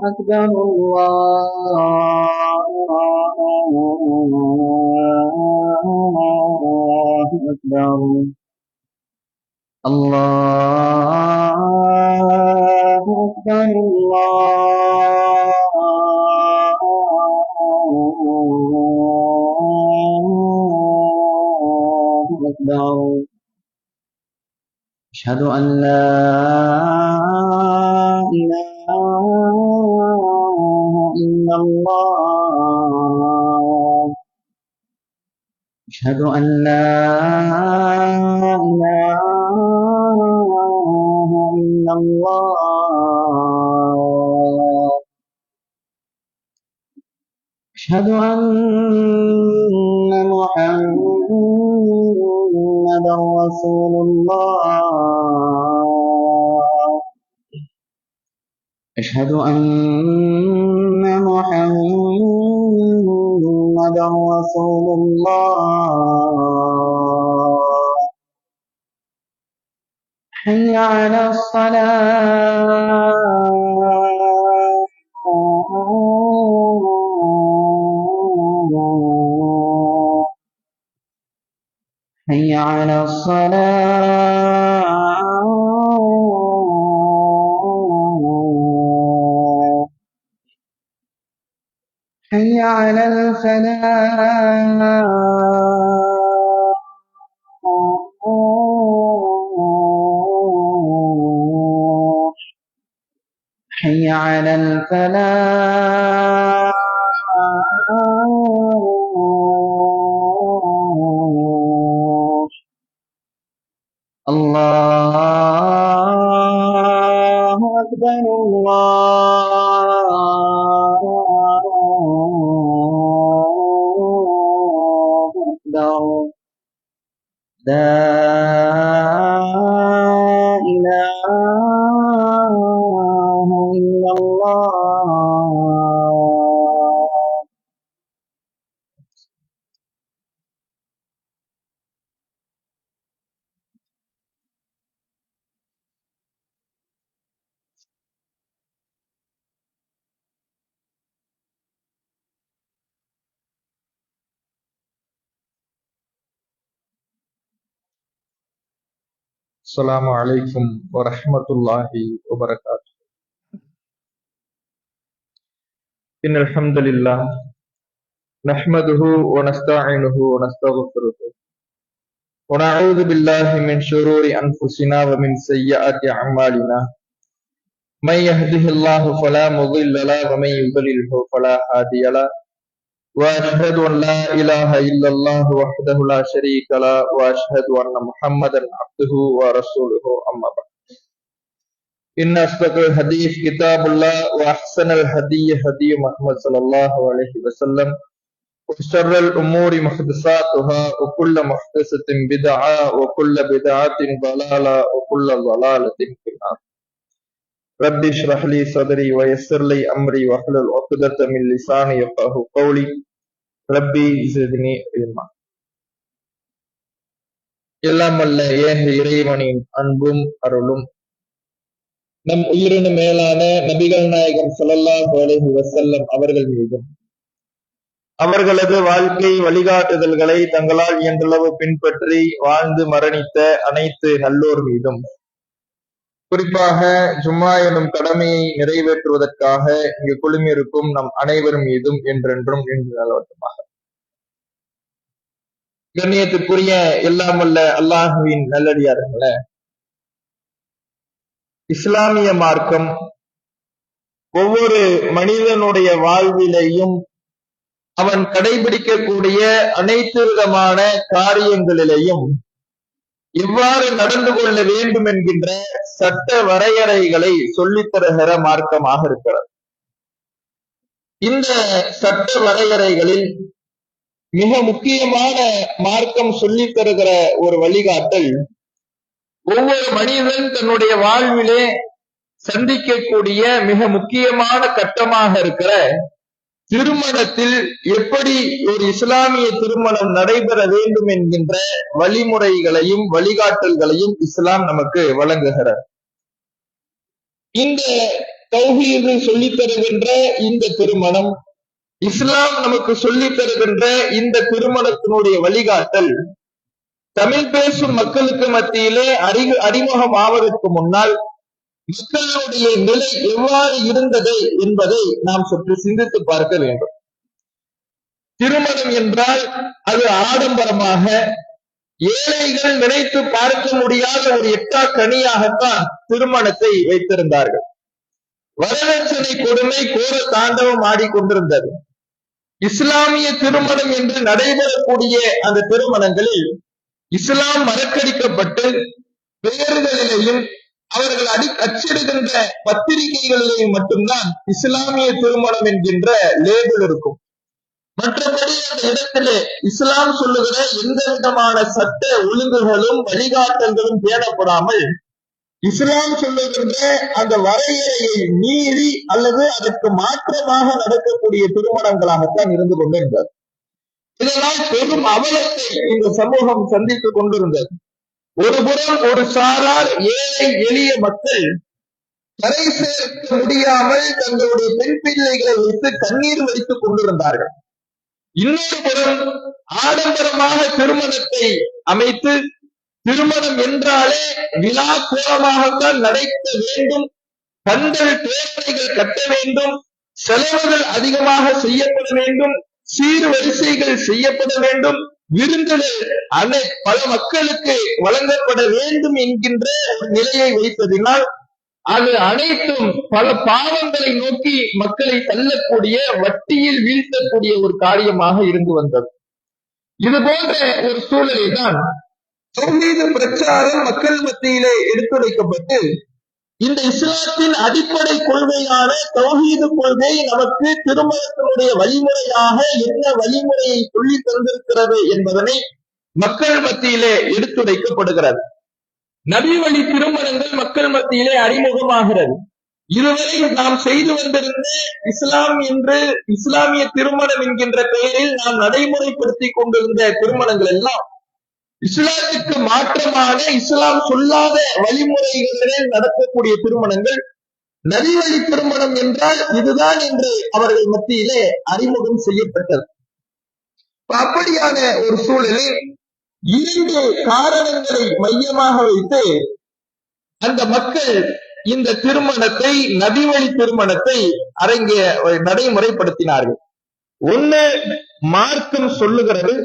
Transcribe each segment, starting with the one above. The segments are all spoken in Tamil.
أكبر الله أكبر الله أكبر الله أكبر أشهد أن لا إله إلا الله أشهد أن لا إله إلا الله أشهد أن محمدا رسول الله أشهد أن محمدا رسول الله حي على الصلاة حي على الصلاة حي على الفلاح حي على الفلاح الله أكبر الله أكبر لا إله إلا الله السلام عليكم ورحمة الله وبركاته. إن الحمد لله نحمده ونستعينه ونستغفره ونعوذ بالله من شرور أنفسنا ومن سيئات أعمالنا من يهده الله فلا مضل له ومن يضلله فلا هادي له وأشهد أن لا إله إلا الله وحده لا شريك له وأشهد أن محمدا عبده ورسوله أما بعد إن أصدق الحديث كتاب الله وأحسن الهدي هدي محمد صلى الله عليه وسلم وشر الأمور محدثاتها وكل محدثة بدعة وكل بدعة ضلالة وكل ضلالة في النار. رب اشرح لي صدري ويسر لي أمري واحلل عقدة من لساني يفقهوا قولي ربي زدني علما. எல்லாம் வல்ல ஏக இறைவனின் அன்பும் அருளும் நம் உயிரினு மேலான நபிகள் நாயகம் ஸல்லல்லாஹு அலைஹி வஸல்லம் அவர்கள் மீதும் அவர்களது வாழ்க்கை வழிகாட்டுதல்களை தங்களால் இயன்றளவு பின்பற்றி வாழ்ந்து மரணித்த அனைத்து நல்லோர் மீதும் குறிப்பாக ஜும்மா எனும் கடமையை நிறைவேற்றுவதற்காக இங்கு குழுமியிருக்கும் நம் அனைவர் மீதும் என்றென்றும் நின்று நலவட்டமாக. கண்ணியத்துக்குரிய எல்லாம் வல்ல அல்லாஹுவின் நல்லடியார்களே, இஸ்லாமிய மார்க்கம் ஒவ்வொரு மனிதனுடைய வாழ்விலையும் அவன் கடைபிடிக்கக்கூடிய அனைத்து விதமான காரியங்களிலேயும் எவ்வாறு நடந்து கொள்ள வேண்டும் என்கின்ற சட்ட வரையறைகளை சொல்லித் தருகிற மார்க்கமாக இருக்கிறது. இந்த சட்ட வரையறைகளில் மிக முக்கியமான மார்க்கம் சொல்லித் தருகிற ஒரு வழிகாட்டல், ஒவ்வொரு மனிதன் தன்னுடைய வாழ்விலே சந்திக்கக்கூடிய மிக முக்கியமான கட்டமாக இருக்கிற திருமணத்தில் எப்படி ஒரு இஸ்லாமிய திருமணம் நடைபெற வேண்டும் என்கின்ற வழிமுறைகளையும் வழிகாட்டல்களையும் இஸ்லாம் நமக்கு வழங்குகிறார். இந்த தௌஹீது சொல்லித் தருகின்ற இந்த திருமணம், இஸ்லாம் நமக்கு சொல்லித் தருகின்ற இந்த திருமணத்தினுடைய வழிகாட்டல் தமிழ் பேசும் மக்களுக்கு மத்தியிலே அறிமுகம் ஆவதற்கு முன்னால் மக்களுடைய நிலை எவ்வாறு இருந்தது என்பதை நாம் சற்று சிந்தித்து பார்க்க வேண்டும். திருமணம் என்றால் அது ஆடம்பரமாக ஏழைகள் நினைத்து பார்க்க முடியாத ஒரு எட்டா கனியாகத்தான் திருமணத்தை வைத்திருந்தார்கள். வரதட்சணை கொடுமை கோர தாண்டவம் ஆடிக்கொண்டிருந்தது. இஸ்லாமிய திருமணம் என்று நடைபெறக்கூடிய அந்த திருமணங்களில் இஸ்லாம் மறக்கடிக்கப்பட்டு பெயர்களிலேயும் அவர்கள் அச்சிடுகின்ற பத்திரிகைகளிலேயும் மட்டும்தான் இஸ்லாமிய திருமணம் என்கின்ற லேபிள் இருக்கும். மற்றபடி அந்த இடத்திலே இஸ்லாம் சொல்லுகிற எந்த விதமான சட்ட ஒழுங்குகளும் வழிகாட்டல்களும் பேணப்படாமல் இஸ்லாம் சொல்லுகின்ற அந்த வரையறையை மீறி அல்லது அதற்கு மாற்றமாக நடக்கக்கூடிய திருமணங்களாகத்தான் இருந்து கொண்டிருந்தது. இதனால் பெரும் அவலத்தை இந்த சமூகம் சந்தித்துக் கொண்டிருந்தது. ஒருபுறம் ஒரு சாரார் ஏழை எளிய மக்கள் கரை சேர்க்க முடியாமல் தங்களுடைய பெண் பிள்ளைகளை வைத்து கண்ணீர் வடித்துக் கொண்டிருந்தார்கள். இன்னொரு புறம் ஆடம்பரமாக திருமணத்தை அமைத்து திருமணம் என்றாலே விழா கோலமாகத்தான் நடக்க வேண்டும், பந்தல் பேரணிகள் கட்ட வேண்டும், செலவுகள் அதிகமாக செய்யப்பட வேண்டும், சீர்வரிசைகள் செய்யப்பட வேண்டும், விருந்துகள் பல மக்களுக்கு வழங்கப்பட வேண்டும் என்கின்ற நிலையை வைத்ததினால் அது அனைத்தும் பல பாவங்களை நோக்கி மக்களை தள்ளக்கூடிய வட்டியில் வீழ்த்தக்கூடிய ஒரு காரியமாக இருந்து வந்தது. இது போன்ற ஒரு சூழலில் தான் தௌஹீது பிரச்சாரம் மக்கள் மத்தியிலே எடுத்துரைக்கப்பட்டு இந்த இஸ்லாத்தின் அடிப்படை கொள்கையான தௌஹீது கொள்கை நமக்கு திருமணத்தினுடைய வழிமுறையாக என்ன வழிமுறையை சொல்லி தந்திருக்கிறது என்பதனை மக்கள் மத்தியிலே எடுத்துரைக்கப்படுகிறது. நபி வழி திருமணங்கள் மக்கள் மத்தியிலே அறிமுகமாகிறது. இதுவரை நாம் செய்து வந்திருந்த இஸ்லாம் என்று இஸ்லாமிய திருமணம் என்கின்ற பெயரில் நாம் நடைமுறைப்படுத்திக் கொண்டிருந்த திருமணங்கள் எல்லாம் இஸ்லாத்துக்கு மாற்றமான இஸ்லாம் சொல்லாத வழிமுறைகளில் நடக்கக்கூடிய திருமணங்கள். நபி வழி திருமணம் என்றால் இதுதான் என்று அவர்கள் மத்தியிலே அறிமுகம் செய்யப்பட்டது. அப்படியான ஒரு சூழலில் 2 காரணங்களை மையமாக வைத்து அந்த மக்கள் இந்த திருமணத்தை நபி வழி திருமணத்தை நடைமுறைப்படுத்தினார்கள். ஒண்ணு, மார்க்கம் சொல்லுகிறது,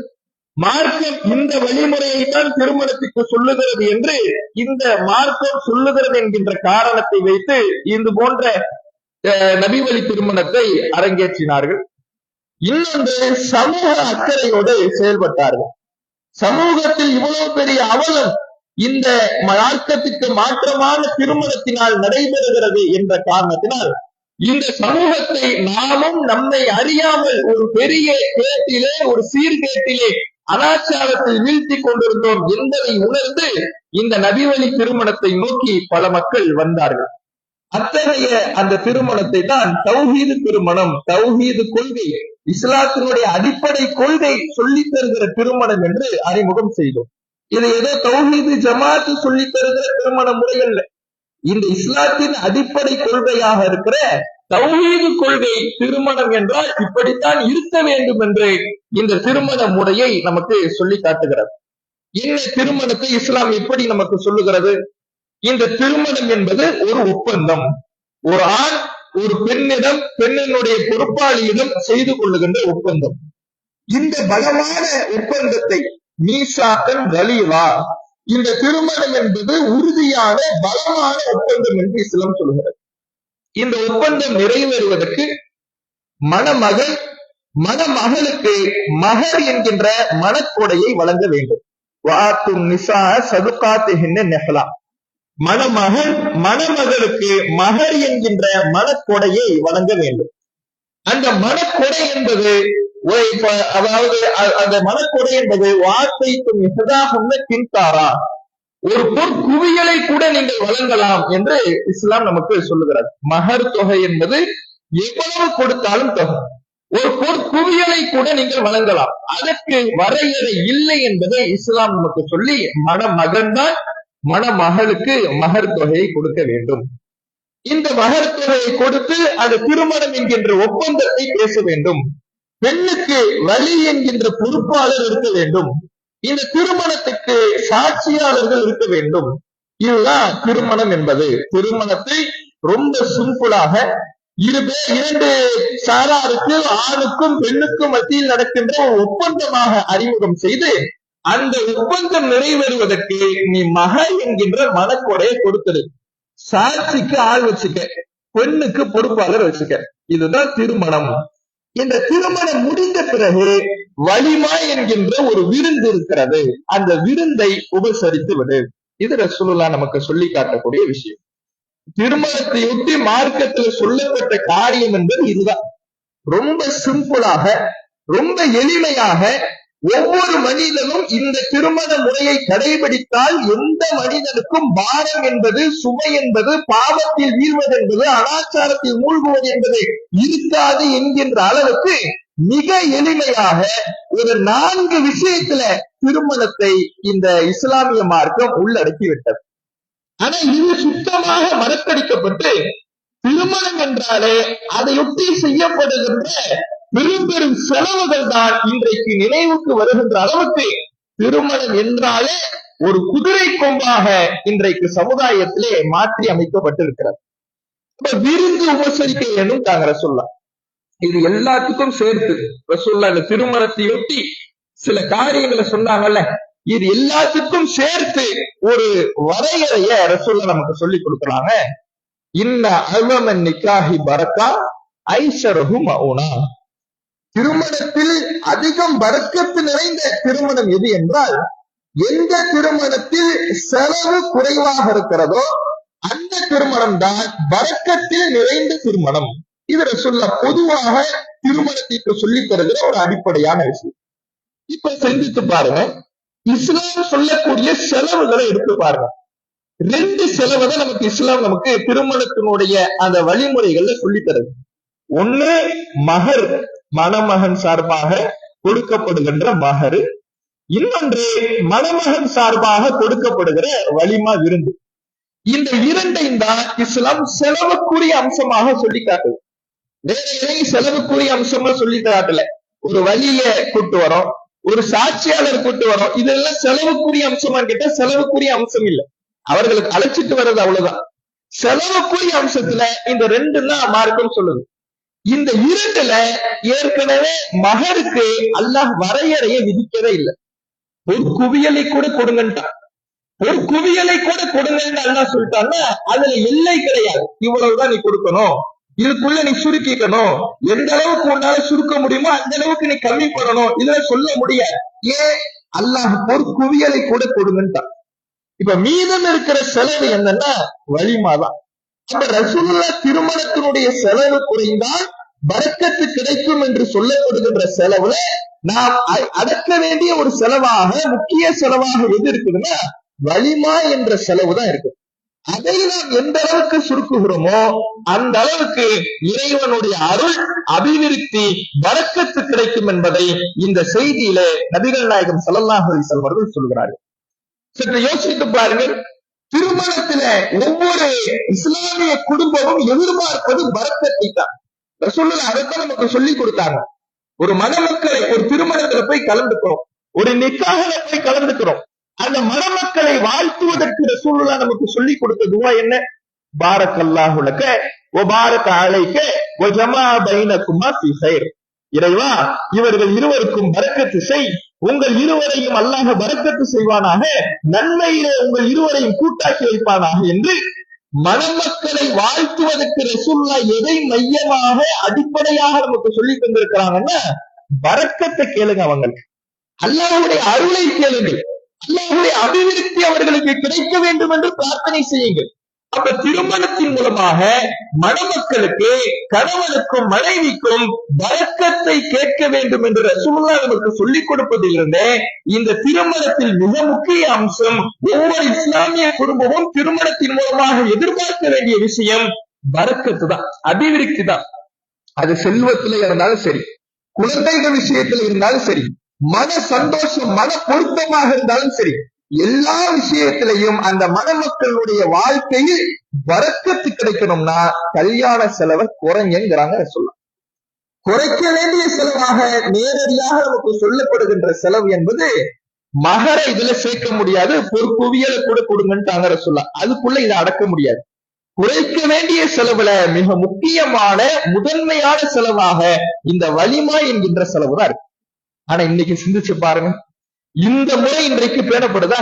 மார்க்கம் இந்த வழிமுறையை தான் திருமணத்துக்கு சொல்லுகிறது என்று இந்த மார்க்கம் சொல்லுகிறது என்கின்ற காரணத்தை வைத்து இது போன்ற நபி வழி திருமணத்தை அரங்கேற்றினார்கள். இன்னொன்று, சமூக அக்கறையோடு செயல்பட்டார்கள். சமூகத்தில் இவ்வளவு பெரிய அவலம் இந்த மார்க்கத்துக்கு மாற்றமான திருமணத்தினால் நடைபெறுகிறது என்ற காரணத்தினால் இந்த சமூகத்தை நாமும் நம்மை அறியாமல் ஒரு பெரிய கேட்டிலே ஒரு சீர்கேட்டிலே அனாச்சாரத்தை வீழ்த்தி கொண்டிருந்தோம் என்பதை உணர்ந்து இந்த நபி வழி திருமணத்தை நோக்கி பல மக்கள் வந்தார்கள். அத்தகைய அந்த திருமணத்தை தான் தௌஹீது திருமணம், தௌஹீது கொள்கை, இஸ்லாத்தினுடைய அடிப்படை கொள்கை சொல்லித் தருகிற திருமணம் என்று அறிமுகம் செய்தோம். இது ஏதோ தௌஹீது ஜமாத்து சொல்லித் தருகிற திருமண முறைகள், இந்த இஸ்லாத்தின் அடிப்படை கொள்கையாக இருக்கிற தௌஹீது கொள்கை திருமணம் என்றால் இப்படித்தான் இருக்க வேண்டும் என்று இந்த திருமண முறையை நமக்கு சொல்லி காட்டுகிறது. இந்த திருமணத்தை இஸ்லாம் எப்படி நமக்கு சொல்லுகிறது? இந்த திருமணம் என்பது ஒரு ஒப்பந்தம். ஒரு ஆண் ஒரு பெண்ணிடம், பெண்ணினுடைய பொறுப்பாளியிடம் செய்து கொள்ளுகின்ற ஒப்பந்தம். இந்த பலமான ஒப்பந்தத்தை மீசாக்கன் கலீலா, இந்த திருமணம் என்பது உறுதியான பலமான ஒப்பந்தம் என்று இஸ்லாம் சொல்கிறது. இந்த ஒப்பந்தம் நிறைவேறுவதற்கு மணமகன் மணமகளுக்கு மகர் என்கின்ற மனக்கொடையை வழங்க வேண்டும். மணமகன் மணமகளுக்கு மகர் என்கின்ற மனக்கொடையை வழங்க வேண்டும். அந்த மனக்கொடை என்பது அதாவது அந்த மனக்கொடை என்பது வார்த்தைக்கும் பின்தாரா, ஒரு பொற்குவியலை கூட நீங்கள் வழங்கலாம் என்று இஸ்லாம் நமக்கு சொல்லுகிறது. மகர் தொகை என்பது எவ்வளவு கொடுத்தாலும் தொகை, ஒரு பொற்குவியலை கூட நீங்கள் வழங்கலாம், அதற்கு வரையறை இல்லை என்பதை இஸ்லாம் நமக்கு சொல்லி மணமகன் தான் மணமகளுக்கு மகர் தொகையை கொடுக்க வேண்டும். இந்த மகர் தொகையை கொடுத்து அந்த திருமணம் என்கின்ற ஒப்பந்தத்தை பேச வேண்டும். பெண்ணுக்கு வழி என்கின்ற பொறுப்பாளர் இருக்க வேண்டும். இந்த திருமணத்துக்கு சாட்சியாளர்கள் இருக்க வேண்டும். இதுதான் திருமணம் என்பது. திருமணத்தை ரொம்ப சிம்பிளாக இரண்டு சாராருக்கு, ஆணுக்கும் பெண்ணுக்கும் மத்தியில் நடக்கின்ற ஒரு ஒப்பந்தமாக அறிமுகம் செய்து, அந்த ஒப்பந்தம் நிறைவேறுவதற்கு நீ மகர் என்கின்ற மனக்கொடையை கொடுத்தது, சாட்சிக்கு ஆள் வச்சுக்க, பெண்ணுக்கு பொறுப்பாளர் வச்சுக்க. இதுதான் திருமணம். இந்த திருமணம் முடிந்த பிறகு வலிமா என்கின்ற ஒரு விருந்து இருக்கிறது. அந்த விருந்தை உபசரித்து விடு. இது ரசூலுல்லாஹ் நமக்கு சொல்லி காட்டக்கூடிய விஷயம். திருமணத்தையொட்டி மார்க்கத்தில் சொல்லப்பட்ட காரியம் என்பது இதுதான். ரொம்ப சிம்பிளாக, ரொம்ப எளிமையாக ஒவ்வொரு மனிதனும் இந்த திருமண முறையை கடைபிடித்தால் எந்த மனிதனுக்கும் பாரம் என்பது, சுமை என்பது, பாவத்தில் வீழ்வது என்பது, அனாச்சாரத்தில் மூழ்குவது என்பது இருக்காது என்கின்ற அளவுக்கு மிக எளிமையாக ஒரு 4 விஷயத்துல திருமணத்தை இந்த இஸ்லாமிய மார்க்கம் உள்ளடக்கி விட்டது. ஆனா இது சுத்தமாக மறக்கடிக்கப்பட்டு திருமணம் என்றாலே அதையொட்டி செய்யப்படுகின்ற பெரும் பெரும் செலவுகள் தான் இன்றைக்கு நினைவுக்கு வருகின்ற அளவுக்கு திருமணம் என்றாலே ஒரு குதிரை கொம்பாக இன்றைக்கு சமுதாயத்திலே மாற்றி அமைக்கப்பட்டிருக்கிறது. விருந்து உபசரிக்க வேண்டும் தாங்க ரசூலுல்லாஹ். இது எல்லாத்துக்கும் சேர்த்து ரசூலுல்லாஹ் இந்த திருமணத்தையொட்டி சில காரியங்களை சொன்னாங்கல்ல, இது எல்லாத்துக்கும் சேர்த்து ஒரு வரையறைய ரசூலுல்லாஹ் நமக்கு சொல்லி கொடுக்குறாங்க. இன்ன அல்வமன் நிக்காஹி பரக்கா ஐஷரஹு மஊனா. திருமணத்தில் அதிகம் பரக்கத்து நிறைந்த திருமணம் எது என்றால், எந்த திருமணத்தில் செலவு குறைவாக இருக்கிறதோ அந்த திருமணம் தான் பரக்கத்தில் நிறைந்த திருமணம். இது ரசூலுல்லாஹ் பொதுவாக திருமணத்திற்கு சொல்லித் தருகிற ஒரு அடிப்படையான விஷயம். இப்ப சிந்தித்து பாருங்க, இஸ்லாம் சொல்லக்கூடிய செலவுகளை எடுத்து பாருங்க. 2 செலவு தான் நமக்கு இஸ்லாம் நமக்கு திருமணத்தினுடைய அந்த வழிமுறைகள்ல சொல்லித் தருது. ஒண்ணு மகர், மணமகன் சார்பாக கொடுக்கப்படுகின்ற மகர். இன்னொன்று மணமகன் சார்பாக கொடுக்கப்படுகிற வலிமா விருந்து. இந்த 2ஐயும் தான் இஸ்லாம் செலவுக்குரிய அம்சமாக சொல்லி காட்டுது. வேற எதையும் செலவுக்குரிய அம்சமா சொல்லி காட்டல. ஒரு வழிய கூட்டு வரோம், ஒரு சாட்சியாளர் கூட்டு வரோம், இதெல்லாம் செலவுக்குரிய அம்சமான்னு கேட்டா செலவுக்குரிய அம்சம் இல்லை. அவர்களுக்கு அழைச்சிட்டு வர்றது அவ்வளவுதான். செலவுக்குரிய அம்சத்துல இந்த 2 தான் மார்க்கம் சொல்லுது. இந்த 2ல ஏற்கனவே மகருக்கு அல்லாஹ் வரையறையை விதிக்கவே இல்லை. ஒரு குவியலை கூட கொடுங்கன்ட்டான். ஒரு குவியலை கூட கொடுங்கன்னு அல்லாஹ் சொல்லிட்டான்னா அதுல எல்லை கிடையாது. இவ்வளவுதான் நீ கொடுக்கணும், இதுக்குள்ள நீ சுருக்கிக்கணும், எந்த அளவுக்கு உன்னால சுருக்க முடியுமோ அந்த அளவுக்கு நீ கம்மி பண்ணணும், இதுல சொல்ல முடியாது. ஏன்? அல்லாஹ் ஒரு குவியலை கூட கொடுங்கன்ட்டான். இப்ப மீதம் இருக்கிற செலவு என்னன்னா வலிமாதான். அந்த ரசூலுல்லாஹ் திருமணத்தினுடைய செலவு குறைந்தால் பரக்கத்து கிடைக்கும் என்று சொல்லப்படுகின்ற செலவுல நாம் அடக்க வேண்டிய ஒரு செலவாக, முக்கிய செலவாக எது இருக்குதுன்னா வலிமா என்ற செலவு தான் இருக்கு. அதை நாம் எந்த அளவுக்கு சுருக்குகிறோமோ அந்த அளவுக்கு இறைவனுடைய அருள், அபிவிருத்தி, பரக்கத்து கிடைக்கும் என்பதை இந்த செய்தியில நபிகள் நாயகம் ஸல்லல்லாஹு அலைஹி வஸல்லம் அவர்கள் சொல்கிறார்கள். சற்று யோசித்து பாருங்கள். திருமணத்தில ஒவ்வொரு இஸ்லாமிய குடும்பமும் எதிர்பார்ப்பது பரக்கத்தை தான். ரசூலுல்லாஹ் அதைத்தான் நமக்கு சொல்லி கொடுத்தாங்க. ஒரு மணமக்களை ஒரு திருமணத்துல போய் கலந்துக்கிறோம், ஒரு நிக்காஹ்ல போய் கலந்துக்கிறோம். அந்த மணமக்களை வாழ்த்துவதற்கு ரசூலுல்லாஹ் நமக்கு சொல்லி கொடுத்த துஆ என்ன? பாரக்கல்லாஹு லக வ பாரக அலைக வ ஜமா பைனகுமா ஃபீ கைர். இறைவா, இவர்கள் இருவருக்கும் பரக்கத்து செய், உங்கள் இருவரையும் அல்லாஹ் பரக்கத்து செய்வானாக, நன்மையிலே உங்கள் இருவரையும் கூட்டாக்கி வைப்பானாக என்று மணமக்களை வாழ்த்துவதற்கு ரசூலுல்லாஹ் எதை மையமாக அடிப்படையாக நமக்கு சொல்லி தந்திருக்கிறாங்கன்னா பரக்கத்தை கேளுங்க, அவங்களுக்கு அல்லாஹ்வுடைய அருளை கேளுங்கள், அல்லாஹ்வுடைய அபிவிருத்தி அவர்களுக்கு கிடைக்க வேண்டும் என்று பிரார்த்தனை செய்யுங்கள். அப்ப திருமணத்தின் மூலமாக மணமக்களுக்கு, கணவனுக்கும் மனைவிக்கும் பரக்கத்தை கேட்க வேண்டும் என்று ரசூலுல்லாஹ் நமக்கு சொல்லிக் கொடுப்பதிலிருந்தே இந்த திருமணத்தில் மிக முக்கிய அம்சம், ஒவ்வொரு இஸ்லாமிய குடும்பமும் திருமணத்தின் மூலமாக எதிர்பார்க்க வேண்டிய விஷயம் பரக்கத்து தான், அபிவிருத்தி தான். அது செல்வத்துல இருந்தாலும் சரி, குழந்தைகள் விஷயத்துல இருந்தாலும் சரி, மன சந்தோஷம், மன பொருத்தமாக இருந்தாலும் சரி, எல்லா விஷயத்திலையும் அந்த மணமக்களுடைய வாழ்க்கையில் வரக்கத்து கிடைக்கணும்னா கல்யாண செலவை குறைங்கிறாங்க சொல்லலாம். குறைக்க வேண்டிய செலவாக நேரடியாக நமக்கு சொல்லப்படுகின்ற செலவு என்பது மகரை இதுல சேர்க்க முடியாது, பொற்குவியலை கூட கொடுங்கன்னு சொல்லலாம். அதுக்குள்ள இதை அடக்க முடியாது. குறைக்க வேண்டிய செலவுல மிக முக்கியமான முதன்மையான செலவாக இந்த வலிமா என்கின்ற செலவு தான் இருக்கு. ஆனா இன்னைக்கு சிந்திச்சு பாருங்க, இந்த முறை இன்றைக்கு பேணப்படுதா?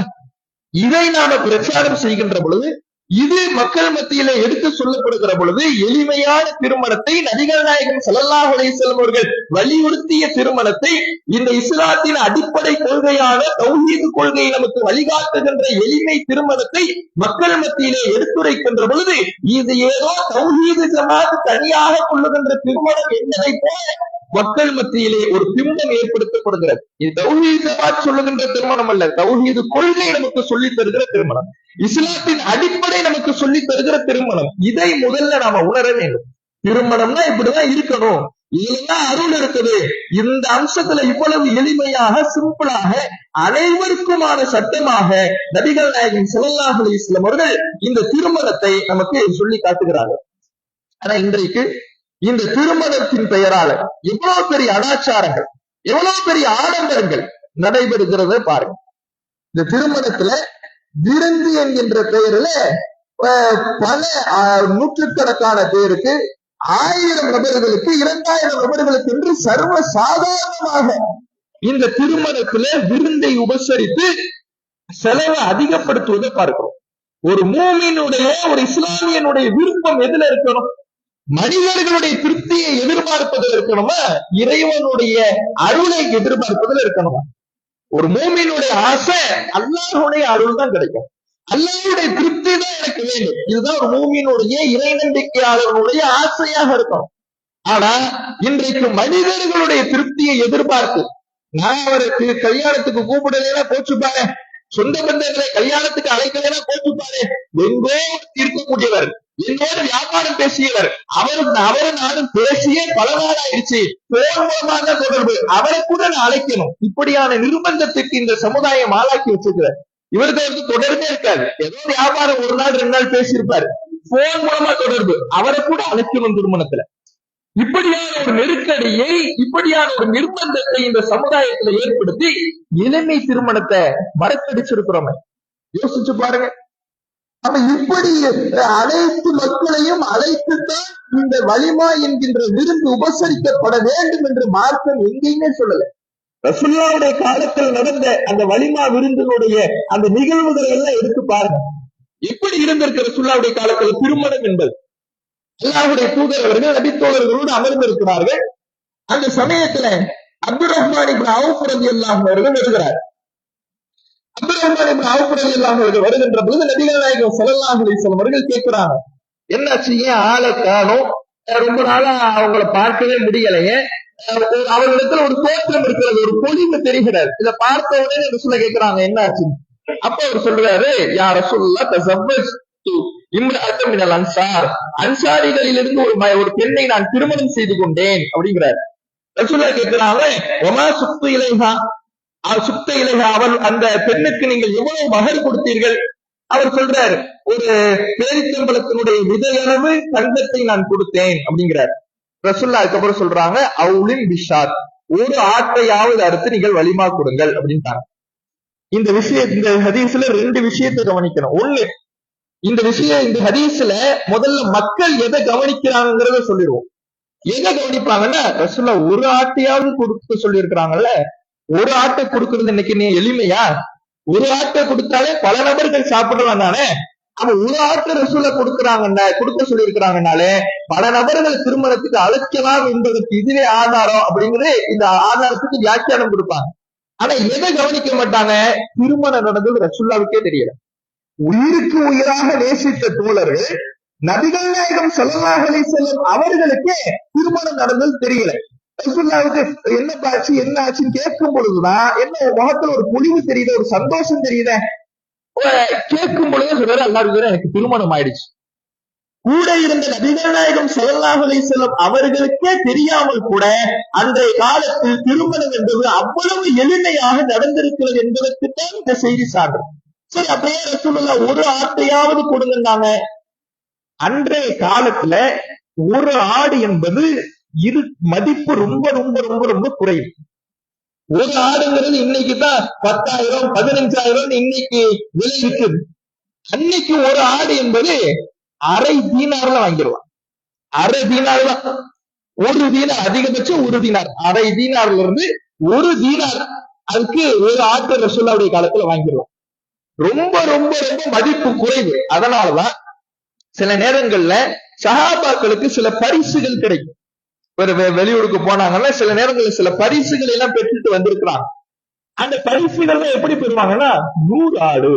இதை நாம பிரச்சாரம் செய்கின்ற பொழுது, இது மக்கள் மத்தியில எடுத்து சொல்லப்படுகிற பொழுது, எளிமையான திருமணத்தை நபிகள் நாயகம் ஸல்லல்லாஹு அலைஹி வஸல்லம் அவர்கள் வலியுறுத்திய திருமணத்தை, இந்த இஸ்லாத்தின் அடிப்படை கொள்கையான தௌஹீது கொள்கையை நமக்கு வழிகாட்டுகின்ற எளிமை திருமணத்தை மக்கள் மத்தியிலே எடுத்துரைக்கின்ற பொழுது, இது ஏதோ தௌஹீது ஜமாத் தனியாக கொள்ளுகின்ற திருமணம் என்பதை போல மக்கள் மத்தியிலே ஒரு பிம்பம் ஏற்படுத்தப்படுகிறது. இது தௌஹீது ஜமாத் சொல்லுகின்ற திருமணம் அல்ல, தௌஹீது கொள்கை நமக்கு சொல்லித் தருகிற திருமணம், இஸ்லாத்தின் அடிப்படை நமக்கு சொல்லித் தருகிற திருமணம். இதை முதல்ல நாம உணர வேண்டும். திருமணம்னா இப்படிதான் இருக்கணும், இதுதான் அருள் இருக்குது. இந்த அம்சத்துல இவ்வளவு எளிமையாக சிம்பிளாக அனைவருக்குமான சட்டமாக நபிகள் நாயகம் ஸல்லல்லாஹு அலைஹி வஸல்லம் அவர்கள் இந்த திருமணத்தை நமக்கு சொல்லி காட்டுகிறார்கள். ஆனா இன்றைக்கு இந்த திருமணத்தின் பெயரால எவ்வளவு பெரிய அனாச்சாரங்கள், எவ்வளவு பெரிய ஆடம்பரங்கள் நடைபெறுகிறத பாருங்க. இந்த திருமணத்துல விருந்து என்கின்ற பெயரில பல நூற்றுக்கணக்கான பேருக்கு, 1000 நபர்களுக்கு, 2000 நபர்களுக்கு என்று சர்வ சாதாரணமாக இந்த திருமணத்துல விருந்தை உபசரித்து செலவை அதிகப்படுத்துவதை பார்க்கிறோம். ஒரு மூமினுடைய, ஒரு இஸ்லாமியனுடைய விருப்பம் எதுல இருக்கணும்? மனிதர்களுடைய திருப்தியை எதிர்பார்ப்பதில் இருக்கணுமா, இறைவனுடைய அருளை எதிர்பார்ப்பதில் இருக்கணுமா? ஒரு மூமினுடைய ஆசை அல்லாஹ்வுடைய அருள் தான் கிடைக்கும், அல்லாஹ்வுடைய திருப்தி தான் எனக்கு வேண்டும். இதுதான் ஒரு மூமினுடைய, இறை நம்பிக்கையாளர்களுடைய ஆசையாக இருக்கும். ஆனா இன்றைக்கு மனிதர்களுடைய திருப்தியை எதிர்பார்த்து, நான் அவருக்கு கல்யாணத்துக்கு கூப்பிடலைன்னா போச்சுப்பாரு, சொந்த பந்தங்களை கல்யாணத்துக்கு அழைக்கலைன்னா போச்சுப்பாரு, எங்கோ இருக்கக்கூடியவர், என்னோட வியாபாரம் பேசியவர், அவரு நானும் பேசியே பல நாள் ஆயிடுச்சு, போன் மூலமாக தொடர்பு, அவரை கூட நான் அழைக்கணும். இப்படியான நிர்பந்தத்துக்கு இந்த சமுதாயம் ஆளாக்கி வச்சிருக்கிறார். இவருக்கு வந்து தொடர்பே இருக்காது, ஏதோ வியாபாரம் 1 நாள் 2 நாள் பேசியிருப்பாரு, போன் மூலமா தொடர்பு, அவரை கூட அழைக்கணும் திருமணத்துல. இப்படியான ஒரு நெருக்கடியை, இப்படியான ஒரு நிர்பந்தத்தை இந்த சமுதாயத்துல ஏற்படுத்தி இளமை திருமணத்தை மறக்கடிச்சிருக்கிறோமே. யோசிச்சு பாருங்க. அப்ப இப்படி அனைத்து மக்களையும் அழைத்துத்தான் இந்த வலிமா என்கின்ற விருந்து உபசரிக்கப்பட வேண்டும் என்று மார்க்கம் எங்கேயுமே சொல்லல. ரசூலுல்லாஹ்வுடைய காலத்தில் நடந்த அந்த வலிமா விருந்தினுடைய அந்த நிகழ்வுகளை எல்லாம் எடுத்து பாருங்க, எப்படி இருந்திருக்கிற ரசூலுல்லாஹ்வுடைய காலத்தில் திருமணம் என்பது. அல்லாஹ்வுடைய தூதர் அவர்கள் நபித்தோழர்களோடு அமர்ந்திருக்கிறார்கள். அந்த சமயத்துல அப்துர் ரஹ்மான் இப்னு அவுஃப் ரலியல்லாஹு அவர்கள் வருகிறார். அப்துர் ரஹ்மான் இப்னு அவுஃப் ரலியல்லாஹு அவர்கள் வருகின்ற பொழுது நபிகள் நாயகம் ஸல்லல்லாஹு அலைஹி வஸல்லம் அவர்கள் கேட்கிறாங்க, என்னாச்சு, ஏன் ஆளை காணோம், ரொம்ப நாளா அவங்கள பார்க்கவே முடியலையே, அவர்களிடத்துல ஒரு தோற்றம் இருக்கிறது, ஒரு பொலிவு தெரிகிறது, இதை பார்த்த உடனே ரசூலுல்லாஹ் கேட்கிறாங்க என்னாச்சு. அப்ப அவர் சொல்றாரு, யா ரசூலுல்லாஹ் தஸவ்வஜ்து இம்ரஅத்தன் மினல் அன்சார், அன்சாரிகளிலிருந்து ஒரு பெண்ணை நான் திருமணம் செய்து கொண்டேன் அப்படிங்கிறார். ரசூலுல்லாஹ் கேட்கிறாங்க, வமா சுக்து இலைஹா, அவள் அந்த பெண்ணுக்கு நீங்கள் எவ்வளவு மகர் கொடுத்தீர்கள்? அவர் சொல்றார், ஒரு பேரித்தம்பளத்தினுடைய விதையளவு தங்கத்தை நான் கொடுத்தேன் அப்படிங்கிறார். ரசூலுல்லாஹ் அதுக்கப்புறம் சொல்றாங்க, அவுலின் பிஷாத், ஒரு ஆட்டையாவது அறுத்து நீங்கள் வலிமா கொடுங்கள் அப்படின்ட்டாங்க. இந்த ஹதீஸ்ல 2 விஷயத்தை கவனிக்கணும். ஒண்ணு, இந்த ஹதீஸ்ல முதல்ல மக்கள் எதை கவனிக்கிறாங்கிறத சொல்லிடுவோம். எதை கவனிப்பாங்கன்னா, ரசூலுல்லாஹ் ஒரு ஆட்டையாவது கொடுக்க சொல்லி இருக்கிறாங்கல்ல, ஒரு ஆட்டை கொடுக்கறது இன்னைக்கு நீ எளிமையா? ஒரு ஆட்டை கொடுத்தாலே பல நபர்கள் சாப்பிடுறாங்க தானே. அப்ப ஒரு ஆட்டை ரசூலுல்லாஹ் கொடுக்க சொல்லி இருக்கிறாங்கனாலே பல நபர்கள் திருமணத்துக்கு அழைக்கலாம் என்பதற்கு இதுவே ஆதாரம் அப்படிங்கிறது இந்த ஆதாரத்துக்கு வியாக்கியானம் கொடுப்பாங்க. ஆனா எதை கவனிக்க மாட்டாங்க? திருமணம் நடந்தது ரசூலுல்லாஹ்வுக்கே தெரியல. உயிருக்கு உயிராக நேசித்த தோழர்கள் நபிகள் நாயகம் ஸல்லல்லாஹு அலைஹி வஸல்லம் அவர்களுக்கே திருமணம் நடந்தது தெரியல. ரசூலுல்லாஹ்வுக்கு என்ன பாச்சு, என்ன ஆச்சுன்னு கேட்கும் பொழுதுதான் என்ன முகத்துல ஒரு பொலிவு தெரியுது, ஒரு சந்தோஷம் தெரியுது. கேட்கும் பொழுது சொல்றாரு, அல்லாஹ்வுக்கு எனக்கு திருமணம் ஆயிடுச்சு. கூட இருந்த நபிகள் நாயகம் ஸல்லல்லாஹு அலைஹி வஸல்லம் அவர்களுக்கே தெரியாமல் கூட அன்றைய காலத்தில் திருமணம் என்பது அவ்வளவு எளிமையாக நடந்திருக்கிறது என்பதற்குத்தான் இந்த செய்தி சான்று. சரி, அப்படியே ரசூலுல்லாஹ் ஒரு ஆட்டையாவது கொடுங்கன்னாங்க. அன்றைய காலத்துல ஒரு ஆடு என்பது இது மதிப்பு ரொம்ப ரொம்ப ரொம்ப ரொம்ப குறைவு. ஒரு ஆடுங்கிறது இன்னைக்குதான் 10,000 15,000 இன்னைக்கு விலை விற்குது. அன்னைக்கு ஒரு ஆடு என்பது அரை தீனார்ல வாங்கிடுவான். அரை தீனார் தான். ஒரு தீனார், அதிகபட்சம் ஒரு தீனார், அரை தீனார்ல இருந்து ஒரு தீனார் அதுக்கு ஒரு ஆட்டு ரசூலுல்லாஹ்வுடைய காலத்துல வாங்கிடுவான். ரொம்ப ரொம்ப ரொம்ப மதிப்பு குறைவு. அதனாலதான் சில நேரங்கள்ல சஹாபாக்களுக்கு சில பரிசுகள் கிடைக்கும். ஒரு வெளியூருக்கு போனாங்கன்னா சில நேரங்கள்ல சில பரிசுகள் எல்லாம் பெற்றுட்டு வந்திருக்கிறாங்க. அந்த பரிசுகள் எப்படி பெறுவாங்கன்னா 100 ஆடு.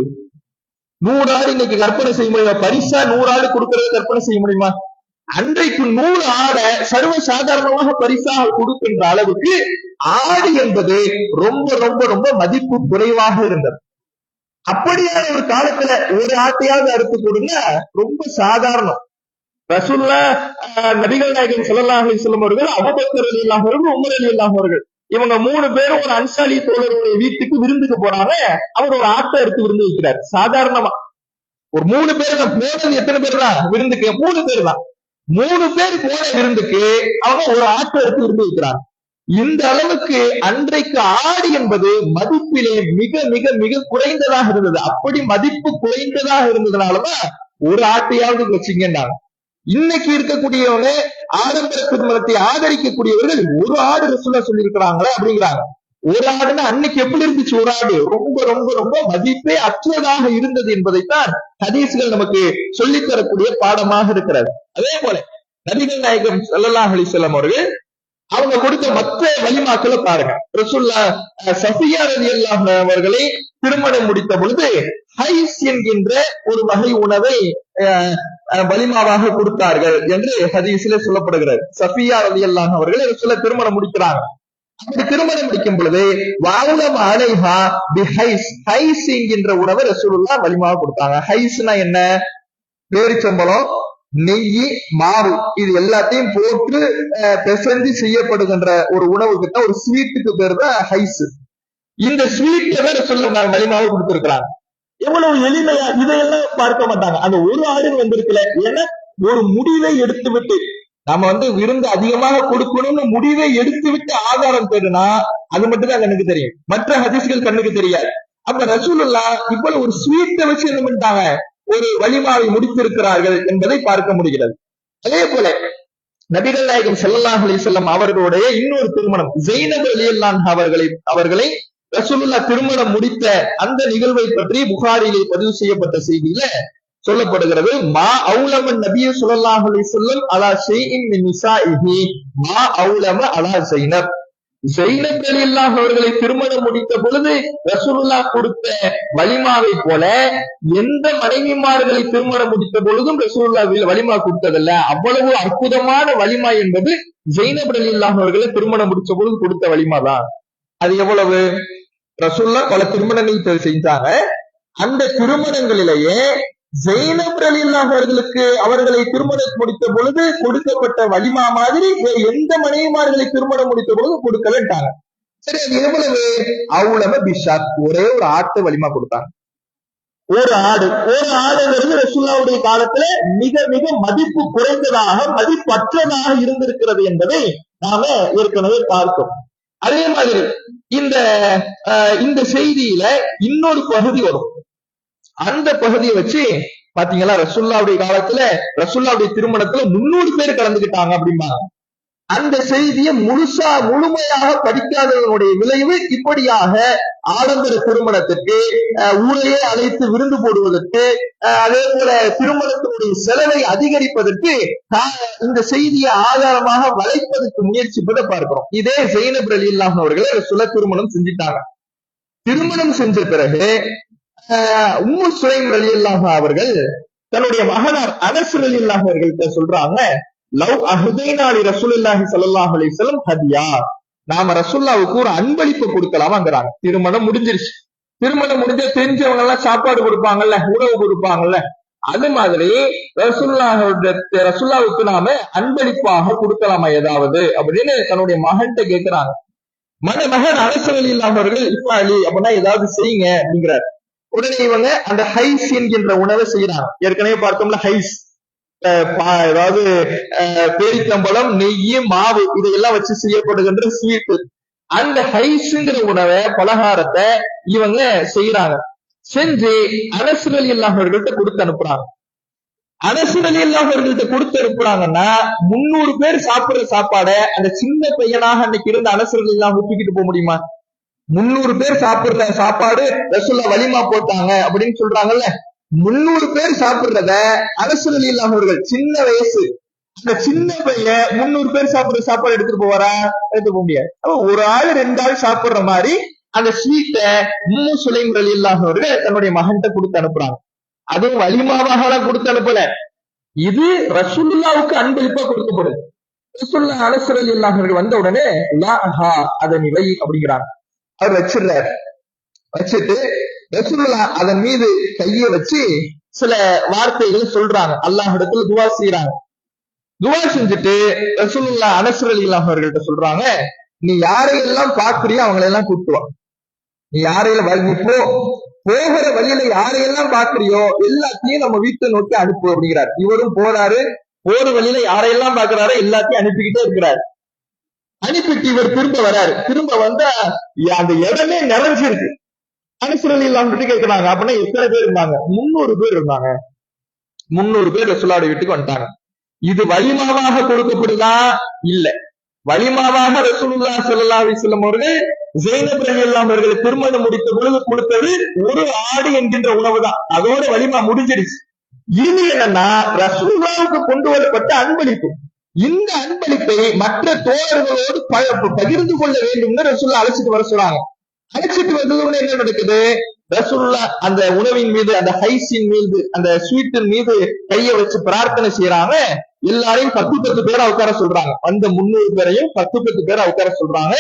100 ஆடு இன்னைக்கு கற்பனை செய்ய முடியுமா? பரிசா 100 ஆடு கொடுக்கறத கற்பனை செய்ய முடியுமா? அன்றைக்கு 100 ஆடை சர்வ சாதாரணமாக பரிசாக கொடுக்கின்ற அளவுக்கு ஆடு என்பது ரொம்ப ரொம்ப ரொம்ப மதிப்பு குறைவாக இருந்தது. அப்படியான ஒரு காலத்துல ஒரு ஆட்டையாவது அறுத்து கொடுங்க ரொம்ப சாதாரணம். ரசூலுல்லாஹ் நபிகள் நாயகம் ஸல்லல்லாஹு அலைஹி வஸல்லம் அவர்கள், அபூபக்கர் ரலியல்லாஹு அன்ஹு, உமர் ரலியல்லாஹு அன்ஹு இவங்க 3 பேரும் ஒரு அன்சாரி தோழருடைய வீட்டுக்கு விருந்துக்கு போறாங்க. அவர் ஒரு ஆட்டை எடுத்து விருந்து வைக்கிறார். சாதாரணமா ஒரு 3 பேர் தான் போனது. எத்தனை பேர் தான் விருந்துக்கு? 3 பேர் தான். 3 பேர் போன விருந்துக்கு அவங்க ஒரு ஆட்டை எடுத்து விருந்து வைக்கிறாங்க. இந்த அளவுக்கு அன்றைக்கு ஆடு என்பது மதிப்பிலே மிக மிக மிக குறைந்ததாக இருந்தது. அப்படி மதிப்பு குறைந்ததாக இருந்ததுனாலதான் ஒரு ஆட்டையாவது வச்சுங்கன்னாங்க. இன்னைக்கு இருக்கக்கூடியவங்க ஆடம்பர திருமணத்தை ஆதரிக்கக்கூடியவர்கள் ஒரு ஆடு ரசூலுல்லாஹ் சொல்லி இருக்கிறாங்களே அப்படிங்கிறாங்க. ஒரு ஆடுன்னா அன்னைக்கு எப்படி இருந்துச்சு? ஒரு ஆடு ரொம்ப ரொம்ப ரொம்ப மதிப்பே அற்றதாக இருந்தது என்பதைத்தான் ஹதீஸ்கள் நமக்கு சொல்லித் தரக்கூடிய பாடமாக இருக்கிறது. அதே போல நபிகள் நாயகம் ஸல்லல்லாஹு அலைஹி வஸல்லம் அவர்கள் அவங்க கொடுத்த மற்ற வலிமாக்களை பாருங்க. ரசூலுல்லாஹ் சஃபியா ரலியல்லாஹு அன்ஹா அவர்களை திருமணம் முடித்த பொழுது ஹைஸ் என்கின்ற ஒரு வகை உணவை வலிமாவாக கொடுத்தார்கள் என்று ஹதீஸிலே சொல்லப்படுகிறது. சஃபியா ரலியல்லாஹு அன்ஹா அவர்களை ரசூலுல்லாஹ் திருமணம் முடிக்கிறாங்க. அப்படி திருமணம் முடிக்கும் பொழுது வாவுலம் அலைஹா பிஹைஸ், ஹைஸ் என்கின்ற உணவை ரசூலுல்லாஹ் வலிமாவாக கொடுத்தாங்க. ஹைஸ்னா என்ன? பேரிச்சம்பழம், நெய், மாவு, இது எல்லாத்தையும் போட்டு பிசைஞ்சு செய்யப்படுகின்ற ஒரு உணவுக்கு தான், ஒரு ஸ்வீட்டுக்கு பேர் தான் ஹைஸ். இந்த ஸ்வீட்டை ரசூலுல்லாஹ் வலிமாவாக கொடுத்திருக்கிறாங்க. எவ்வளவு எளிமையா, இதையெல்லாம் பார்க்க மாட்டாங்க. அந்த ஒரு ஆடு வந்திருக்கல, ஏன்னா ஒரு முடிவை எடுத்து விட்டு நாம விருந்து அதிகமாக கொடுக்கணும்னு முடிவை எடுத்து விட்டு ஆதாரம் தேடுனா அது மட்டும் தான் கண்ணுக்கு தெரியும், மற்ற ஹதீஸ்கள் கண்ணுக்கு தெரியாது. அப்ப ரசூலுல்லாஹ் இவ்வளவு ஒரு ஸ்வீட்டை வச்சு என்ன பண்ணிட்டாங்க, ஒரு வலிமாவை முடித்திருக்கிறார்கள் என்பதை பார்க்க முடிகிறது. அதே போல நபிகள் நாயகம் ஸல்லல்லாஹு அலைஹி வஸல்லம் அவர்களுடைய இன்னொரு திருமணம், ஸைனப் ரலியல்லாஹு அன்ஹா அவர்களை ரசூலுல்லாஹ் திருமணம் முடித்த அந்த நிகழ்வை பற்றி புகாரிலே பதிவு செய்யப்பட்ட செய்தியில சொல்லப்படுகிறது. மா அவுலம நபிய ஸல்லல்லாஹு அலைஹி வஸல்லம் அலா ஷைஇன் மின் நிசாஇஹி மா அவுலம அலா ஸைனப். ஸைனப் ரலியல்லாஹு அவர்களை திருமணம் முடித்த பொழுது ரசூலுல்லாஹ் கொடுத்த வலிமாவை போல எந்த மனைவிமார்களை திருமணம் முடித்த பொழுதும் ரசூலுல்லாஹ் வலிமா கொடுத்ததல்ல. அவ்வளவு அற்புதமான வலிமா என்பது ஸைனப் ரலியல்லாஹு அவர்களை திருமணம் முடிச்ச பொழுது கொடுத்த வலிமா தான். அது எவ்வளவு? ரசூலுல்லாஹ் பல திருமணங்கள் செஞ்சாங்க. அந்த திருமணங்களிலேயே ஸைனப் ரலியல்லாஹு அவர்களை திருமணம் முடித்த பொழுது கொடுக்கப்பட்ட வலிமா மாதிரி எந்த மனைவிமார்களை திருமணம் முடித்த பொழுது கொடுக்கலட்டாங்க. சரி, அது எவ்வளவு? அவுலம பிஷாத், ஒரே ஒரு ஆட்டு வலிமா கொடுத்தாங்க. ஒரு ஆடுங்கிறது ரசூலுல்லாஹ்வுடைய காலத்துல மிக மிக மதிப்பு குறைந்ததாக, மதிப்பற்றதாக இருந்திருக்கிறது என்பதை நாம ஏற்கனவே பார்த்தோம். அதே மாதிரி இந்த செய்தியில இன்னொரு பகுதி வரும். அந்த பகுதியை வச்சு பாத்தீங்களா, ரசூலுல்லாஹ்வுடைய காலத்துல ரசூலுல்லாஹ்வுடைய திருமணத்துல 300 பேர் கலந்துக்கிட்டாங்க அப்படிம்பாங்க. அந்த செய்தியை முழுமையாக படிக்காதவனுடைய விளைவு இப்படியாக ஆடம்பர திருமணத்திற்கு ஊரையே அழைத்து விருந்து போடுவதற்கு, அதே போல திருமணத்தினுடைய செலவை அதிகரிப்பதற்கு இந்த செய்தியை ஆதாரமாக வளைப்பதற்கு முயற்சிப்பதை பார்க்கிறோம். இதே ஸைனப் ரலியல்லாஹு அவர்களை ரசூலுல்லாஹ் திருமணம் செஞ்சிட்டாங்க. திருமணம் செஞ்ச பிறகு உம்மு சுலைம் ரலியல்லாஹு அவர்கள் தன்னுடைய மகனார் அனஸ் ரலியல்லாஹு அவர்கள்ட்ட சொல்றாங்க, லவ் அஹ்தைனா லி ரசூலுல்லாஹி ஸல்லல்லாஹு அலைஹி வஸல்லம் ஹதியா, நாம ரசூலுல்லாஹ்வுக்கு ஒரு அன்பளிப்பு கொடுக்கலாமாங்கறாங்க. திருமணம் முடிஞ்சிருச்சு. திருமணம் முடிஞ்ச தெரிஞ்சவங்க எல்லாம் சாப்பாடு கொடுப்பாங்கல்ல, உணவு கொடுப்பாங்கல்ல, அது மாதிரி ரசூலுல்லாஹ்வுக்கு நாம அன்பளிப்பாக கொடுக்கலாமா ஏதாவது அப்படின்னு தன்னுடைய மகன்கிட்ட கேட்கிறாங்க. மகன் அனஸ் ரலியல்லாஹு அவர்கள், இப்ப அலி அப்படின்னா ஏதாவது செய்யுங்க அப்படிங்கிறார். உடனே இவங்க அந்த ஹைஸ் என்கின்ற உணவை செய்யறாங்க. ஏற்கனவே பார்த்தோம்ல ஹைஸ், அதாவது பேரித்தம்பழம், நெய், மாவு இதையெல்லாம் வச்சு செய்யப்படுகின்ற ஸ்வீட். அந்த ஹைஸ்ங்கிற உணவை பலகாரத்தை இவங்க செய்யறாங்க. செஞ்சு அனஸ் ரலியல்லாஹு அவர்கள்ட்ட கொடுத்து அனுப்புறாங்க. அனஸ் ரலியல்லாஹு அவர்கள்ட்ட கொடுத்து அனுப்புறாங்கன்னா 300 பேர் சாப்பிடுற சாப்பாடை அந்த சின்ன பையனாக அன்னைக்கு இருந்த அனஸ் ரலியல்லாஹு தூக்கிட்டு போக முடியுமா? 300 பேர் சாப்பிடுற சாப்பாடு ரசூலுல்லாஹ் வலிமா போட்டாங்க அப்படின்னு சொல்றாங்கல்ல. 300 பேர் சாப்பிடுறத அனஸ் ரலியல்லாஹு அவர்கள் சின்ன வயசு, அந்த சின்ன பையன் 300 பேர் சாப்பிடுற சாப்பாடு எடுத்துட்டு போவாரா? எடுத்துட்டு போக முடியாது. ஒரு ஆள் 2 ஆள் சாப்பிடுற மாதிரி அந்த ஸ்வீட்டை உம்மு சுலைம் ரலியல்லாஹு அவர்கள் தன்னுடைய மகன்கிட்ட கொடுத்து அனுப்புறாங்க. அதுவும் வலிமாவாக கொடுத்து அனுப்பல, இது ரசூலுல்லாவுக்கு அன்பளிப்பா கொடுக்கப்படுது. ரசூலுல்லாஹ் அனஸ் ரலியல்லாஹு அவர்கள் வந்த உடனே அதன் இவை அப்படிங்கிறாங்க. அவர் வச்சிருந்தார். வச்சுட்டு ரசூலுல்லாஹ் அதன் மீது கையை வச்சு சில வார்த்தைகள் சொல்றாங்க, அல்லாஹ்விடத்துல துவா செய்யறாங்க. துவா செஞ்சுட்டு ரசூலுல்லாஹ் அனஸ் ரலியல்லாஹு அவர்கள்ட்ட சொல்றாங்க, நீ யாரையெல்லாம் பாக்குறியோ அவங்களை எல்லாம் கூப்பிட்டு வா. நீ யாரையெல்லாம் போகிற வழியில யாரையெல்லாம் பாக்குறியோ எல்லாத்தையும் நம்ம வீட்டை நோக்கி அனுப்பு அப்படிங்கிறார். இவரும் போறாரு, போற வழியில யாரையெல்லாம் பாக்குறாரோ எல்லாத்தையும் அனுப்பிக்கிட்டே இருக்கிறாரு. அனுப்பிட்டு இவர் திரும்ப வராரு. திரும்ப வந்தா அந்த இடமே நிறைஞ்சிருக்கு. அனஸ் ரலியல்லாஹு கேட்கிறாங்க, அப்படின்னா எத்தனை பேர் இருந்தாங்க? 300 பேர் இருந்தாங்க. 300 பேர் ரசூலுல்லாஹ் வீட்டுக்கு வந்துட்டாங்க. இது வலிமாவாக கொடுக்கப்படுதா? இல்ல. வலிமாவாக ரசூலுல்லாஹ் ஸல்லல்லாஹு அலைஹி வஸல்லம் அவர்கள் ஸைனப் ரலியல்லாஹு அவர்களை திருமணம் முடித்த பொழுது கொடுத்தது ஒரு ஆடு என்கின்ற உணவு தான். அதோட வலிமா முடிஞ்சிருச்சு. இது என்னன்னா ரசூலுல்லாஹ்வுக்கு கொண்டு வரப்பட்ட அன்பளிப்பு. இந்த அன்பளிப்பை மற்ற தோழர்களோடு பகிர்ந்து கொள்ள வேண்டும்னு ரசூலுல்லாஹ் அழைச்சிட்டு வர சொல்றாங்க. அழைச்சிட்டு வந்ததுன்னு என்ன நடக்குது? ரசூலுல்லாஹ் அந்த உணவின் மீது, அந்த ஹைஸின் மீது, அந்த ஸ்வீட்டின் மீது கையை வச்சு பிரார்த்தனை செய்யறாங்க. எல்லாரையும் 10 பேரா உட்கார சொல்றாங்க. அந்த 300 பேரையும் 10 பேரா உட்கார சொல்றாங்க.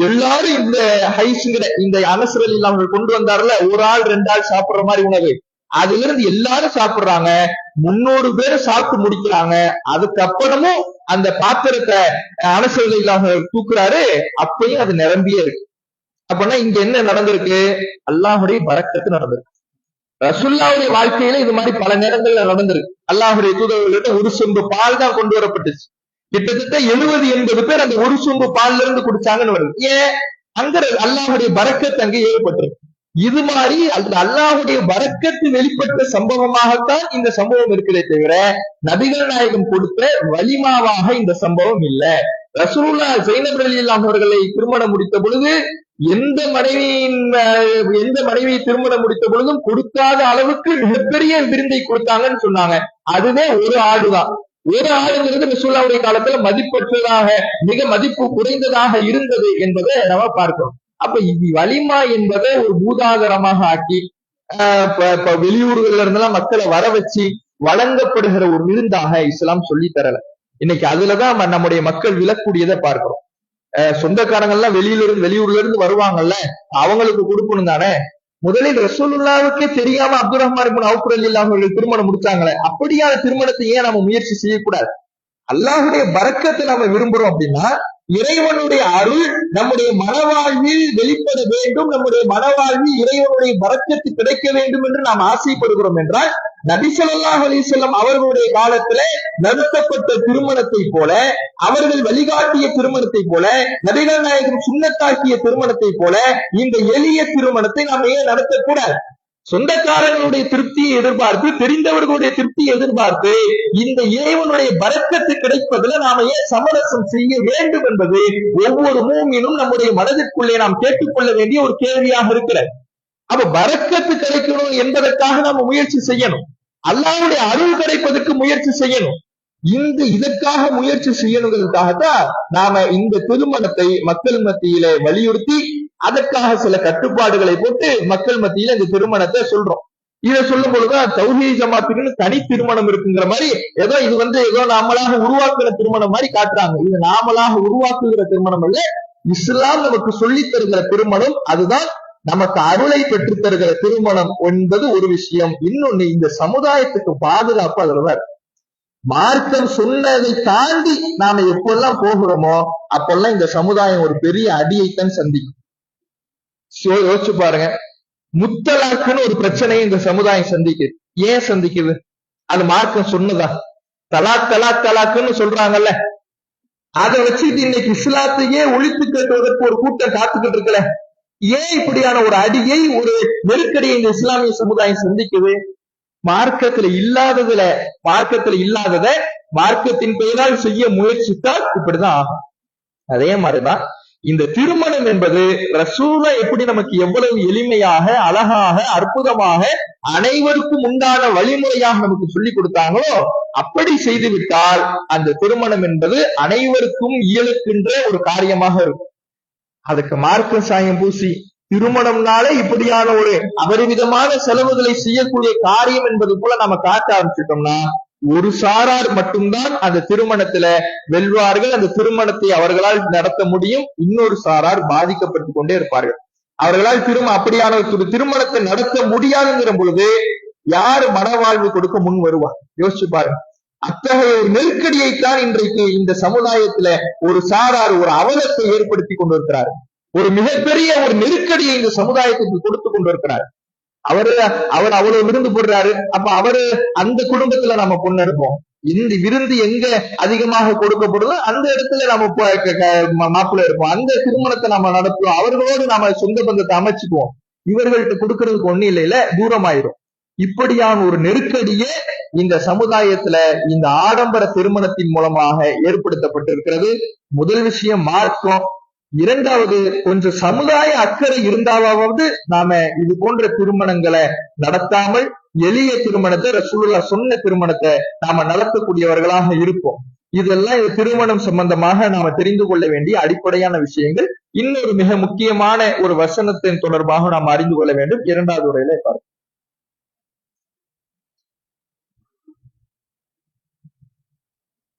எல்லாரும் இந்த ஹைஸ்ங்கிற இந்த அனஸ் ரலியல்லாஹு அவர்கள் கொண்டு வந்தாருல, ஒரு ஆள் 2 ஆள் சாப்பிடுற மாதிரி உணவு, அதுல இருந்து எல்லாரும் சாப்பிடுறாங்க. 300 பேரை சாப்பிட்டு முடிக்கிறாங்க. அதுக்கப்புறமும் அந்த பாத்திரத்தை அனஸ் ரலியல்லாஹு அவர்கள் தூக்குறாரு. அப்பயும் அது நிரம்பியே இருக்கு. அப்படின்னா இங்க என்ன நடந்திருக்கு? அல்லாஹுடைய பரக்கத்து நடந்திருக்கு. ரசூலுல்லாஹ்வுடைய வாழ்க்கையில இது மாதிரி பல நேரங்கள்ல நடந்திருக்கு. அல்லாஹுடைய தூதர்கள்ட்ட ஒரு சொம்பு பால் தான் கொண்டு வரப்பட்டுச்சு. கிட்டத்தட்ட 70-80 பேர் அந்த ஒரு சொம்பு பால்ல இருந்து குடிச்சாங்கன்னு வருது. ஏன்? அங்க அல்லாஹுடைய பரக்கத்து அங்க ஏற்பட்டிருக்கு. இது மாதிரி அல்லாஹுடைய பரக்கத்து வெளிப்பட்ட சம்பவமாகத்தான் இந்த சம்பவம் இருக்கிறதே தவிர நபிகள் நாயகம் கொடுத்த வலிமாவாக இந்த சம்பவம் இல்ல. ரசூலுல்லாஹ் ஸைனப் ரலியல்லாஹு அவர்களை திருமணம் முடித்த பொழுது எந்த மனைவியை திருமணம் முடித்த பொழுதும் கொடுக்காத அளவுக்கு மிகப்பெரிய விருந்தை கொடுத்தாங்கன்னு சொன்னாங்க. அதுவே ஒரு ஆடுதான். ஒரு ஆடுங்கிறது ரசூலுல்லாஹ்வுடைய காலத்துல மதிப்பற்றதாக, மிக மதிப்பு குறைந்ததாக இருந்தது என்பதை நம்ம பார்க்கிறோம். அப்ப வலிமா என்பதை ஒரு பூதாகரமாக ஆக்கி வெளியூர்கள்ல இருந்தெல்லாம் மக்களை வர வச்சு வழங்கப்படுகிற ஒரு விருந்தாக இஸ்லாம் சொல்லி தரல. இன்னைக்கு அதுலதான் நம்முடைய மக்கள் விழக்கூடியதை பார்க்கிறோம். சொந்தக்காரங்க எல்லாம் வெளியூர்ல இருந்து வருவாங்கல்ல, அவங்களுக்கு கொடுக்கணும் தானே. முதலில் ரசூலுல்லாஹ்வுக்கே தெரியாம அப்துர் ரஹ்மான் இப்னு அவ்ஃப் ரலியல்லாஹு அவர்கள் திருமணம் முடிச்சாங்களே, அப்படியான திருமணத்தை ஏன் நம்ம முயற்சி செய்யக்கூடாது? அல்லாஹுடைய பரக்கத்தை நம்ம விரும்புறோம் அப்படின்னா இறைவனுடைய அருள் நம்முடைய மனவாழ்வில் வெளிப்பட வேண்டும், நம்முடைய மனவாழ்வில் இறைவனுடைய பரக்கத்து கிடைக்க வேண்டும் என்று நாம் ஆசைப்படுகிறோம் என்றால் நபி ஸல்லல்லாஹு அலைஹி வஸல்லம் அவர்களுடைய காலத்திலே நடத்தப்பட்ட திருமணத்தை போல, அவர்கள் வழிகாட்டிய திருமணத்தை போல, நபிகள் நாயகம் சுன்னத்தாக்கிய திருமணத்தை போல இந்த எளிய திருமணத்தை நாம் ஏன் நடத்தக்கூடாது? சொந்தக்காரர்களுடைய திருப்தியை எதிர்பார்த்து, தெரிந்தவர்களுடைய திருப்தியை எதிர்பார்த்து இந்த இறைவனுடைய பரக்கத்து கிடைப்பதில் நாம ஏன் சமரசம் செய்ய வேண்டும் என்பது ஒவ்வொரு மூமினும் நம்முடைய மனதிற்குள்ளே நாம் கேட்டுக்கொள்ள வேண்டிய ஒரு கேள்வியாக இருக்கிறது. அப்ப பரக்கத்து கிடைக்கணும் என்பதற்காக நாம முயற்சி செய்யணும். அல்லாஹ்வுடைய அருள் கிடைப்பதற்கு முயற்சி செய்யணும். இதற்காக முயற்சி செய்யணுங்கிறதுக்காகத்தான் நாம இந்த திருமணத்தை மக்கள் மத்தியில வலியுறுத்தி அதற்காக சில கட்டுப்பாடுகளை போட்டு மக்கள் மத்தியில இந்த திருமணத்தை சொல்றோம். இதை சொல்லும் பொழுதுதான் தௌஹீத் ஜமாத்துக்குன்னு தனி திருமணம் இருக்குங்கிற மாதிரி ஏதோ ஏதோ நாமளாக உருவாக்குற திருமணம் மாதிரி காட்டுறாங்க. இது நாமளாக உருவாக்குகிற திருமணம் அல்ல, இஸ்லாம் நமக்கு சொல்லி தருகிற திருமணம். அதுதான் நமக்கு அருளை பெற்று தருகிற திருமணம் என்பது ஒரு விஷயம். இன்னொன்னு, இந்த சமுதாயத்துக்கு பாதுகாப்பு அதுலதான். மார்க்கம் சொன்னதை தாண்டி நாம எப்பெல்லாம் போகிறோமோ அப்பெல்லாம் இந்த சமுதாயம் ஒரு பெரிய அடியைத்தான் சந்திக்கும். யோசிச்சு பாருங்க. முத்தலாக்குன்னு ஒரு பிரச்சனையை இந்த சமுதாயம் சந்திக்குது. ஏன் சந்திக்குது? அது மார்க்கம் சொன்னதா? தலாக் தலாக் தலாக்குன்னு சொல்றாங்கல்ல, அதை வச்சுட்டு இன்னைக்கு இஸ்லாத்தையே ஒழித்து கட்டுவதற்கு ஒரு கூட்டம் காத்துக்கிட்டு இருக்கல. ஏன் இப்படியான ஒரு அடியை, ஒரு நெருக்கடியை இந்த இஸ்லாமிய சமுதாயம் சந்திக்குது? மார்க்கத்துல இல்லாதத மார்க்கத்தின் பெயரால் செய்ய முயற்சித்தால் இப்படிதான் ஆகும். அதே மாதிரிதான் இந்த திருமணம் என்பது ரசூலா எப்படி நமக்கு எவ்வளவு எளிமையாக, அழகாக, அற்புதமாக, அனைவருக்கும் உண்டான வழிமுறையாக நமக்கு சொல்லிக் கொடுத்தாங்களோ அப்படி செய்துவிட்டால் அந்த திருமணம் என்பது அனைவருக்கும் இயலுக்கின்ற ஒரு காரியமாக இருக்கும். அதுக்கு மார்க்க சாயம் பூசி திருமணம்னாலே இப்படியான ஒரு அபரிவிதமான செலவுகளை செய்யக்கூடிய காரியம் என்பது போல நம்ம காட்ட ஆரம்பிச்சிட்டோம்னா ஒரு சாரார் மட்டும்தான் அந்த திருமணத்துல வெல்வார்கள். அந்த திருமணத்தை அவர்களால் நடத்த முடியும். இன்னொரு சாரார் பாதிக்கப்பட்டு கொண்டே இருப்பார்கள். அவர்களால் அப்படியான ஒரு திருமணத்தை நடத்த முடியாதுங்கிற பொழுது யாரு மனவாழ்வு கொடுக்க முன் வருவா? யோசிச்சு பாருங்க. அத்தகைய ஒரு நெருக்கடியைத்தான் இன்றைக்கு இந்த சமுதாயத்துல ஒரு சாரார் ஒரு அவலத்தை ஏற்படுத்தி கொண்டிருக்கிறார். ஒரு மிகப்பெரிய ஒரு நெருக்கடியை இந்த சமுதாயத்துக்கு கொடுத்து கொண்டிருக்கிறார். அவர் அவ்வளவு விருந்து போடுறாரு. அப்ப அவரு அந்த குடும்பத்துல நம்ம பொண்ணு இருப்போம். இந்த விருந்து எங்க அதிகமாக கொடுக்கப்படுதோ அந்த இடத்துல நம்ம மாப்பிள்ளை இருப்போம். அந்த திருமணத்தை நம்ம நடத்துவோம். அவர்களோடு நம்ம சொந்த பந்தத்தை அமைச்சுக்குவோம். இவர்கள்ட்ட கொடுக்கறதுக்கு ஒண்ணு இல்லையில தூரமாயிரும். இப்படியான ஒரு நெருக்கடியே இந்த சமுதாயத்துல இந்த ஆடம்பர திருமணத்தின் மூலமாக ஏற்படுத்தப்பட்டிருக்கிறது. முதல் விஷயம் மார்க்கம். இரண்டாவது, கொஞ்சம் சமுதாய அக்கறை இருந்தாவது நாம இது போன்ற திருமணங்களை நடத்தாமல் எளிய திருமணத்தை, ரசூலுல்லாஹ் சொன்ன திருமணத்தை நாம நடத்தக்கூடியவர்களாக இருப்போம். இதெல்லாம் இந்த திருமணம் சம்பந்தமாக நாம தெரிந்து கொள்ள வேண்டிய அடிப்படையான விஷயங்கள். இன்னொரு மிக முக்கியமான ஒரு வசனத்தின் தொடர்பாக நாம் அறிந்து கொள்ள வேண்டும். இரண்டாவது உரையில பார்ப்போம்.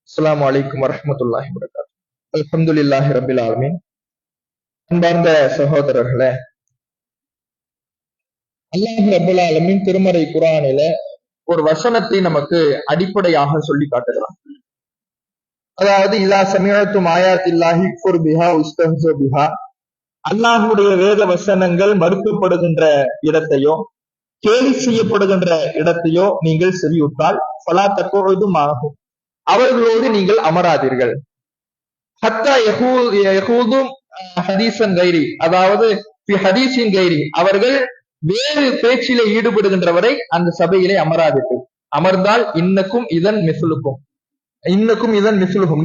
அஸ்ஸலாமு அலைக்கும் வரஹ்மத்துல்லாஹி வபரகாத்துஹு. அல்ஹம்துலில்லாஹி ரப்பில் ஆலமீன். அன்பார்ந்த சகோதரர்களே, அல்லாஹ் ரப்பல் ஆலமீன் திருமறை குர்ஆனில ஒரு வசனத்தை நமக்கு அடிப்படையாக சொல்லி காட்டுகிறான். அதாவது இதா சமிஅத்தும் ஆயாத்தில்லாஹி யுக்ஃபரு பிஹா வஸ்தஹ்ஸு பிஹா, அல்லாஹ்வுடைய வேத வசனங்கள் மறுக்கப்படுகின்ற இடத்தையோ கேலி செய்யப்படுகின்ற இடத்தையோ நீங்கள் செவியுற்றால் ஃபலா தக்உதும் ஆகும், அவர்களோடு நீங்கள் அமராதீர்கள். ஹத்தா யகூதும் ஹதீஸன் கைரி, அதாவது ஹதீஸின் கைரி, அவர்கள் வேறு பேச்சிலே ஈடுபடுகின்றவரை அந்த சபையிலே அமராதீர்கள். அமர்ந்தால் இன்னக்கும் இதன் மிஸ்லுகும்,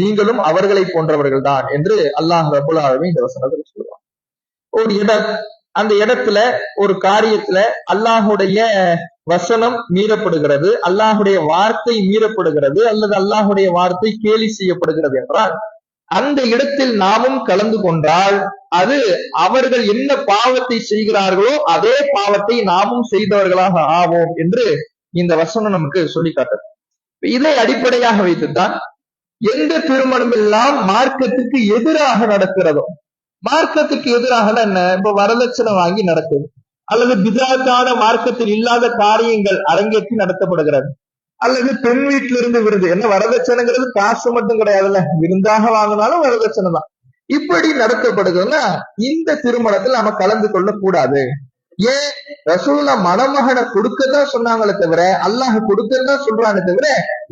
நீங்களும் அவர்களை போன்றவர்கள் தான் என்று அல்லாஹ் ரப்பல் ஆலமீன் இந்த வசனத்தை சொல்லுவார். ஒரு அந்த இடத்துல ஒரு காரியத்துல அல்லாஹுடைய வசனம் மீறப்படுகிறது, அல்லாஹுடைய வார்த்தை மீறப்படுகிறது, அல்லது அல்லாஹுடைய வார்த்தை கேலி செய்யப்படுகிறது என்றால் அந்த இடத்தில் நாமும் கலந்து கொண்டால் அது அவர்கள் என்ன பாவத்தை செய்கிறார்களோ அதே பாவத்தை நாமும் செய்தவர்களாக ஆவோம் என்று இந்த வசனம் நமக்கு சொல்லி காட்டுது. இதை அடிப்படையாக வைத்துத்தான் எந்த திருமணம் எல்லாம் மார்க்கத்துக்கு எதிராக நடக்கிறதோ, மார்க்கத்துக்கு எதிராக என்ன, இப்ப வரதட்சணை வாங்கி நடக்குது, அல்லது பிதாத்தான மார்க்கத்தில் இல்லாத காரியங்கள் அரங்கேற்றி நடத்தப்படுகிறது, அல்லது பெண் வீட்டில இருந்து விருது, என்ன வரதட்சணைங்கிறது காசு மட்டும் கிடையாதுல்ல, விருந்தாக வாங்கினாலும் வரதட்சணை தான், இப்படி நடத்தப்படுதுன்னா இந்த திருமணத்தில் நம்ம கலந்து கொள்ள கூடாது. ஏன்? ரசூலுல்லாஹ் மணமகனை கொடுக்கத்தான் சொன்னாங்களே தவிர, அல்லாஹ் கொடுக்கத்தான் சொல்றானே தவிர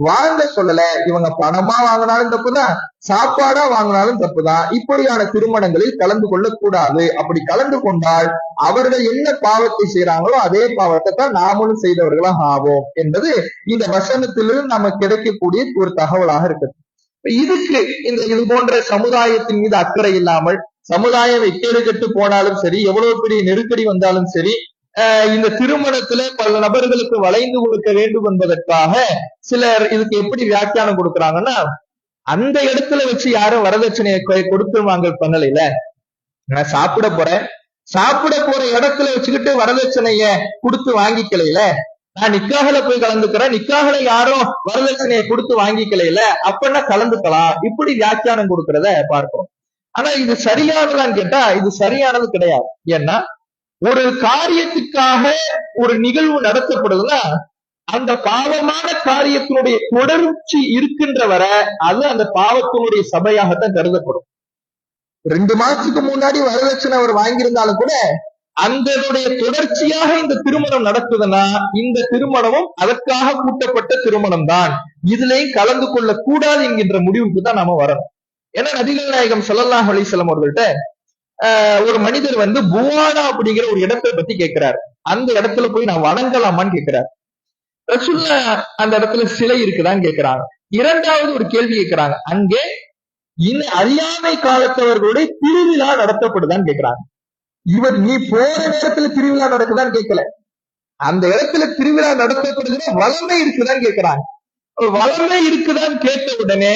வாங்க சொல்லல. இவங்க பணமா வாங்கினாலும் தப்புதான், சாப்பாடா வாங்கினாலும் தப்புதான். இப்படியான திருமணங்களில் கலந்து கொள்ள கூடாது. அப்படி கலந்து கொண்டால் அவர்கள் என்ன பாவத்தை செய்யறாங்களோ அதே பாவத்தை தான் நாமளும் செய்தவர்களாக ஆவோம் என்பது இந்த வசனத்திலிருந்து நமக்கு கிடைக்கக்கூடிய ஒரு தகவலாக இருக்குது. இதுக்கு இது போன்ற சமுதாயத்தின் மீது அக்கறை இல்லாமல், சமுதாயம் எக்கேடு கெட்டு போனாலும் சரி, எவ்வளவு பெரிய நெருக்கடி வந்தாலும் சரி, இந்த திருமணத்துல பல நபர்களுக்கு வளைந்து கொடுக்க வேண்டும் என்பதற்காக சிலர் இதுக்கு எப்படி வியாக்கியானம் கொடுக்குறாங்கன்னா, அந்த இடத்துல வச்சு யாரும் வரதட்சணையை கொடுத்து வாங்கல் பண்ணல, நான் சாப்பிட போற இடத்துல வச்சுக்கிட்டு வரதட்சணைய கொடுத்து வாங்கிக்கல, நான் நிக்காகல போய் கலந்துக்கிறேன், நிக்காகல யாரும் வரதட்சணையை கொடுத்து வாங்கிக்கல, அப்படின்னா கலந்துக்கலாம், இப்படி வியாக்கியானம் கொடுக்கறத பார்க்கிறோம். ஆனா இது சரியானதான்னு கேட்டா இது சரியானது கிடையாது. ஏன்னா ஒரு காரியத்துக்காக ஒரு நிகழ்வு நடத்தப்படுதுன்னா அந்த பாவமான காரியத்தினுடைய தொடர்ச்சி இருக்கின்ற வரை அது அந்த பாவத்தினுடைய சபையாகத்தான் கருதப்படும். 2 மாசத்துக்கு முன்னாடி வரதட்சணை அவர் வாங்கியிருந்தாலும் கூட அதனுடைய தொடர்ச்சியாக இந்த திருமணம் நடக்குதுன்னா இந்த திருமணமும் அதற்காக கூட்டப்பட்ட திருமணம் தான், இதுலயும் கலந்து கொள்ள கூடாது என்கின்ற முடிவுக்கு தான் நாம வரணும். ஏன்னா நபிகள் நாயகம் ஸல்லல்லாஹு அலைஹி வஸல்லம் அவர்கள்ட்ட ஒரு மனிதர் புவானா அப்படிங்கிற ஒரு இடத்தை பத்தி கேட்கிறார். அந்த இடத்துல போய் நான் வணங்கலாமான்னு கேட்கிறார். ரசூலுல்லாஹ் அந்த இடத்துல சிலை இருக்குதான்னு கேட்கிறாங்க. இரண்டாவது ஒரு கேள்வி கேட்கிறாங்க, அங்கே அறியாமை காலத்தவர்களுடைய திருவிழா நடத்தப்படுதான்னு கேட்கிறாங்க. இவர் நீ போற நேரத்துல திருவிழா நடக்குதான்னு கேட்கல, அந்த இடத்துல திருவிழா நடத்தப்படுகிற வளமை இருக்குதான்னு கேட்கிறாங்க. வளமை இருக்குதான்னு கேட்ட உடனே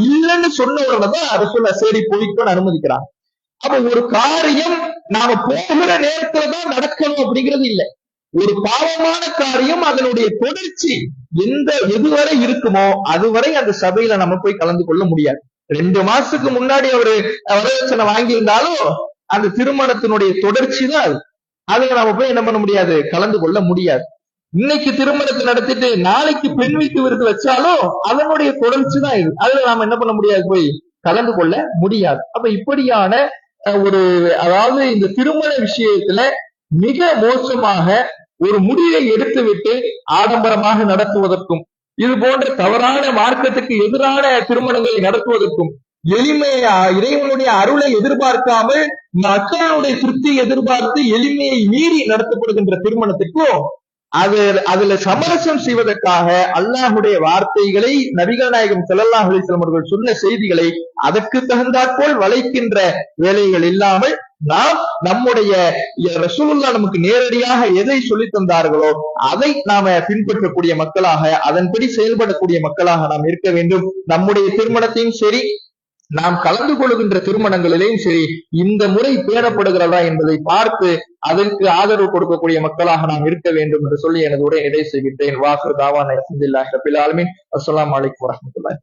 இல்லைன்னு சொன்ன உடனேதான் ரசூலுல்லாஹ் சரி போய்க்கோன்னு அனுமதிக்கிறாங்க. அப்ப ஒரு காரியம் நாம போகிற நேரத்துலதான் நடக்கணும் அப்படிங்கிறது இல்லை. ஒரு பாவமான காரியம் அதனுடைய தொடர்ச்சி எதுவரை இருக்குமோ அதுவரை அந்த சபையில நம்ம போய் கலந்து கொள்ள முடியாது. 2 மாசத்துக்கு முன்னாடி அவரு வரதட்சணை வாங்கியிருந்தாலும் அந்த திருமணத்தினுடைய தொடர்ச்சி தான் அது. அதுல நம்ம போய் என்ன பண்ண முடியாது, கலந்து கொள்ள முடியாது. இன்னைக்கு திருமணத்தை நடத்திட்டு நாளைக்கு பெண் வீட்டு விருது வச்சாலும் அதனுடைய தொடர்ச்சி தான் இது. அதுல நாம என்ன பண்ண முடியாது, போய் கலந்து கொள்ள முடியாது. அப்ப இப்படியான அதாவது இந்த திருமண விஷயத்துல மிக மோசமாக ஒரு முடிவை எடுத்துவிட்டு ஆடம்பரமாக நடத்துவதற்கும், இது போன்ற தவறான மார்க்கத்துக்கு எதிரான திருமணங்களை நடத்துவதற்கும், எளிமையா இறைவனுடைய அருளை எதிர்பார்க்காமல் மக்களுடைய திருப்தி எதிர்பார்த்து எளிமையை மீறி நடத்தப்படுகின்ற திருமணத்திற்கும் அதுல சமரசம் செய்வதற்காக அல்லாஹுடைய வார்த்தைகளை நபிகள் நாயகம் ஸல்லல்லாஹு அலைஹி வஸல்லம் அவர்கள் சொன்ன செய்திகளை அதற்கு தகுந்தாற்போல் வளைக்கின்ற வேலைகள் இல்லாமல் நாம் நம்முடைய ரசூலுல்லாஹ் நமக்கு நேரடியாக எதை சொல்லி தந்தார்களோ அதை நாம பின்பற்றக்கூடிய மக்களாக, அதன்படி செயல்படக்கூடிய மக்களாக நாம் இருக்க வேண்டும். நம்முடைய திருமணத்தையும் சரி, நாம் கலந்து கொள்கின்ற திருமணங்களிலேயும் சரி, இந்த முறை பேணப்படுகிறதா என்பதை பார்த்து அதற்கு ஆதரவு கொடுக்கக்கூடிய மக்களாக நாம் இருக்க வேண்டும் என்று சொல்லி எனது உரை நிறைவு செய்கின்றேன். வாஹிரு தாவானா அல்ஹம்துலில்லாஹி ரப்பில் ஆலமீன். அஸ்ஸலாமு அலைக்கும் வரஹ்மத்துல்லாஹி.